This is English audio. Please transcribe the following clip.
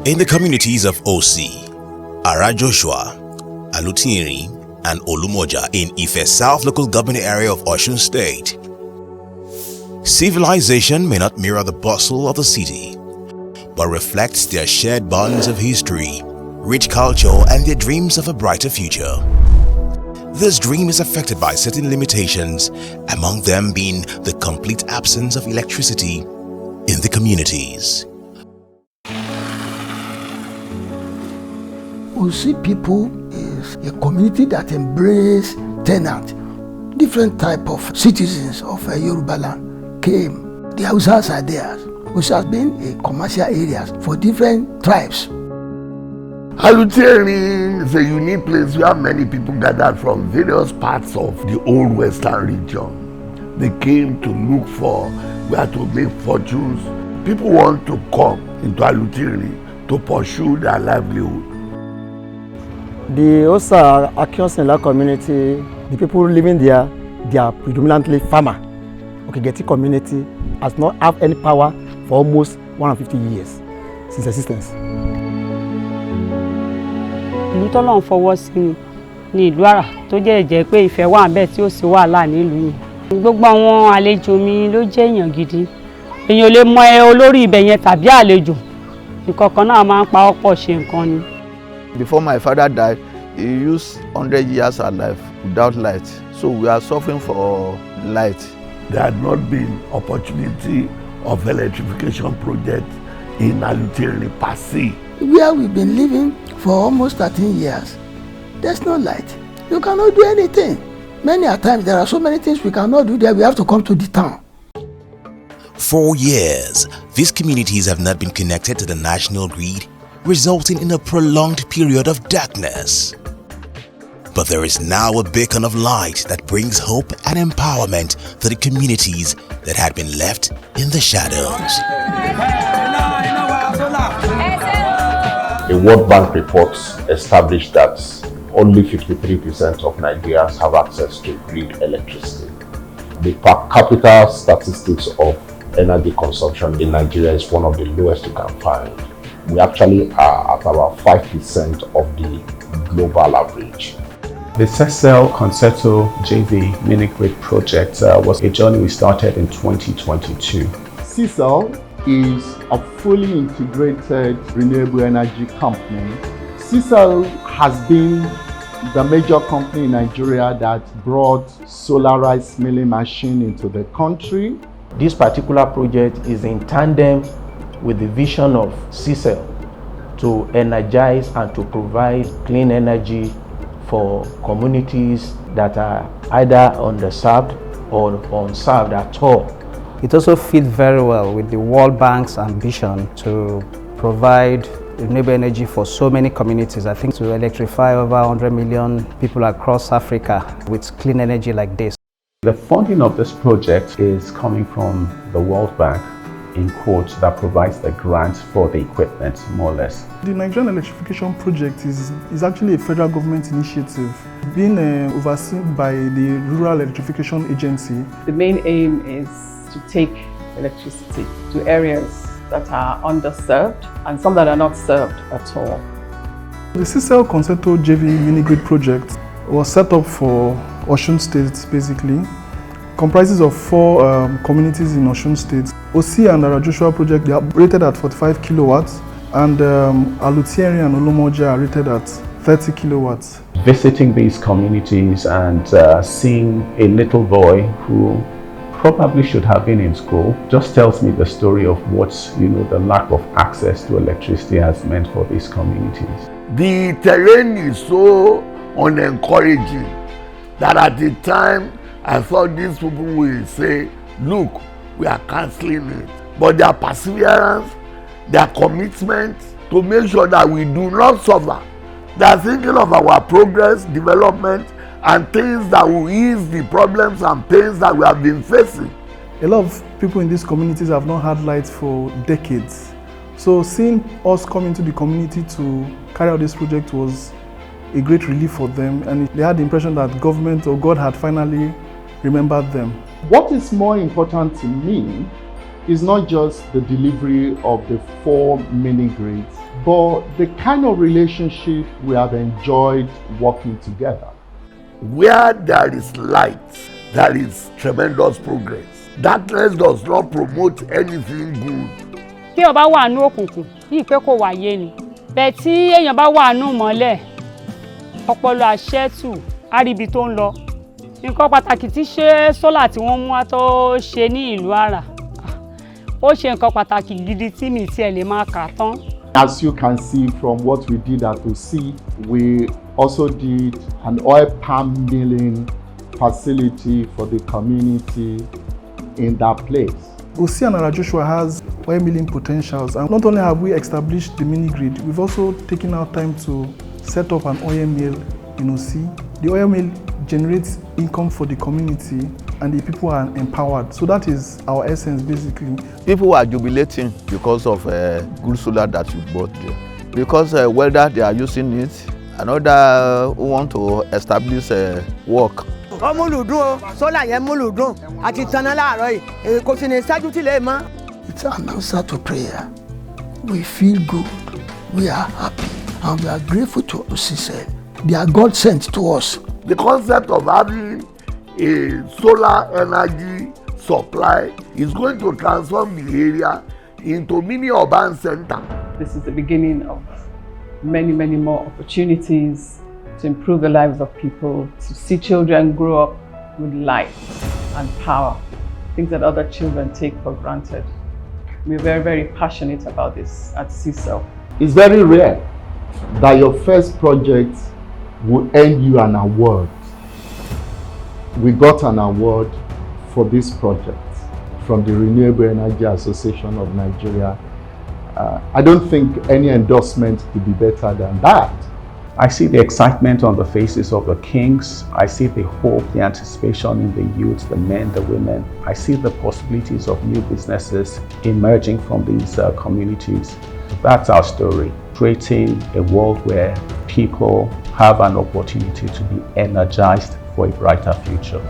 In the communities of Osun, Arajoshua, Alutierin, and Olomuoja in Ife South local government area of Osun State, civilization may not mirror the bustle of the city, but reflects their shared bonds of history, rich culture, and their dreams of a brighter future. This dream is affected by certain limitations, among them being the complete absence of electricity in the communities. We see people is a community that embrace tenant. Different type of citizens of Yoruba land came. The houses are there, which has been a commercial areas for different tribes. Alutierin is a unique place where many people gathered from various parts of the old western region. They came to look for where to make fortunes. People want to come into Alutierin to pursue their livelihood. The Osa Akionsenla community, the people living there, they are predominantly farmer. Okigeti community has not had any power for almost 150 years since existence. Ìlú tọ́lọ́run fọwọ́ sí ní ìlú Àrà tó jẹ́ pé ìfẹ́ wà ńbẹ̀ tí ó sì wàhálà nílùú yìí. Gbogbo àwọn àlejò mi ló jẹ́ èèyàn gidi. Èèyàn ò lè mọ olórí ibẹ̀ yẹn tàbí àlejò. Ìkọ̀kan náà máa ń pa ọ̀pọ̀ ṣe nǹkan ni. Before my father died, he used 100 years alive without light. So we are suffering for light. There had not been opportunity of electrification project in Alutierin per se. Where we've been living for almost 13 years, there's no light. You cannot do anything. Many a times there are so many things we cannot do there. We have to come to the town. For years, these communities have not been connected to the national grid, resulting in a prolonged period of darkness. But there is now a beacon of light that brings hope and empowerment to the communities that had been left in the shadows. The World Bank reports established that only 53% of Nigerians have access to grid electricity. The per capita statistics of energy consumption in Nigeria is one of the lowest you can find. We actually are at about 5% of the global average. The CESEL Concerto JV mini-grid project was a journey we started in 2022. CESEL is a fully integrated renewable energy company. CESEL has been the major company in Nigeria that brought solarized milling machine into the country. This particular project is in tandem with the vision of CESEL to energize and to provide clean energy for communities that are either underserved or unserved at all. It also fits very well with the World Bank's ambition to provide renewable energy for so many communities. I think to electrify over 100 million people across Africa with clean energy like this. The funding of this project is coming from the World Bank, in quotes, that provides the grant for the equipment, more or less. The Nigerian electrification project is actually a federal government initiative being overseen by the Rural Electrification Agency. The main aim is to take electricity to areas that are underserved and some that are not served at all. The CESEL Concerto JV mini-grid project was set up for Osun State, basically. Comprises of 4 communities in Osun State. Osun and Arajoshua project, they are rated at 45 kilowatts, and Alutierin and Olomuoja are rated at 30 kilowatts. Visiting these communities and seeing a little boy who probably should have been in school just tells me the story of what, the lack of access to electricity has meant for these communities. The terrain is so unencouraging that at the time I thought these people will say, look, we are cancelling it. But their perseverance, their commitment to make sure that we do not suffer. They are thinking of our progress, development, and things that will ease the problems and pains that we have been facing. A lot of people in these communities have not had lights for decades. So seeing us come into the community to carry out this project was a great relief for them, and they had the impression that government or God had finally remembered them. What is more important to me is not just the delivery of the 4 mini grids, but the kind of relationship we have enjoyed working together. Where there is light, there is tremendous progress. Darkness does not promote anything good. Tí o bá wà nínú òkùnkùn, yìí pé kò wáyé ni. Bẹ́ẹ̀ tí èèyàn bá wà nínú mọ́lẹ̀, ọpọlọ àṣẹ́tù, àríbi tó ń lọ. Nǹkan pàtàkì tí ṣe sólà tí wọ́n mú wá tó ṣe ní ìlú Àrà. Ó ṣe nǹkan pàtàkì gidi tí mi tiẹ̀ lè máa kà tán. As you can see from what we did at Osun, we also did an oil palm milling facility for the community in that place. Osun and Arajoshua has oil milling potentials, and not only have we established the mini grid, we've also taken our time to set up an oil mill in Osun. The oil mill generates income for the community and the people are empowered. So that is our essence basically. People are jubilating because of good solar that you bought there. Because whether they are using it, another who want to establish work. It's an answer to prayer. We feel good, we are happy, and we are grateful to CESEL. They are God sent to us. The concept of having a solar energy supply is going to transform the area into mini urban center. This is the beginning of many, many more opportunities to improve the lives of people, to see children grow up with light and power, things that other children take for granted. We're very, very passionate about this at CESEL. It's very rare that your first project will earn you an award. We got an award for this project from the Renewable Energy Association of Nigeria. I don't think any endorsement could be better than that. I see the excitement on the faces of the kings. I see the hope, the anticipation in the youth, the men, the women. I see the possibilities of new businesses emerging from these communities. That's our story, creating a world where people have an opportunity to be energized for a brighter future.